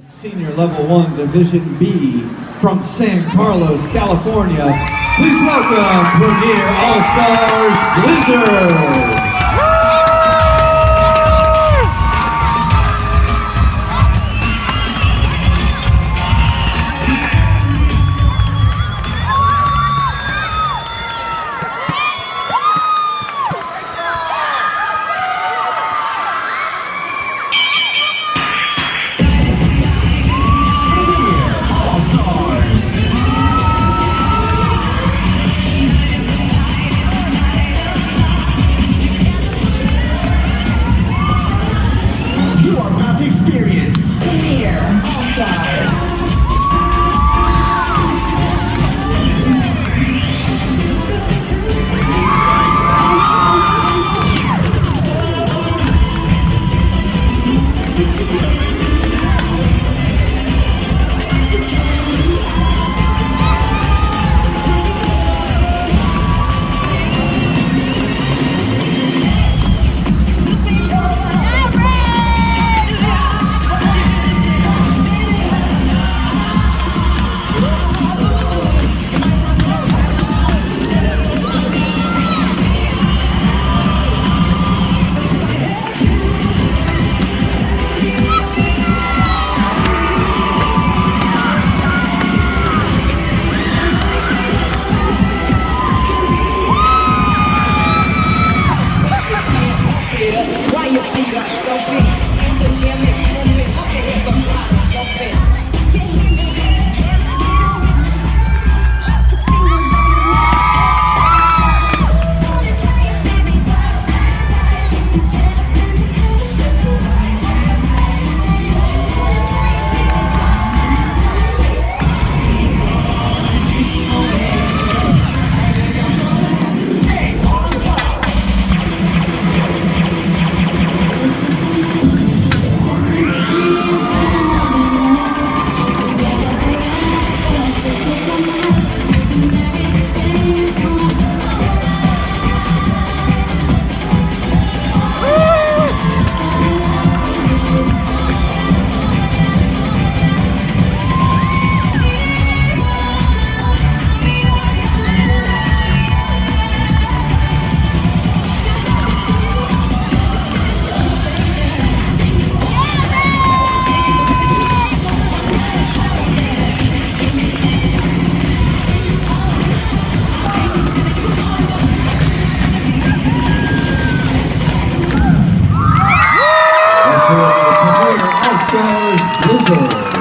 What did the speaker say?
Senior Level 1 Division B from San Carlos, California. Please welcome Premier All-Stars Blizzard. Experience Premier All-Stars. Why you think I'm stupid? In the gym is pumping, up the hip the fly jumping. All-Stars Blizzard.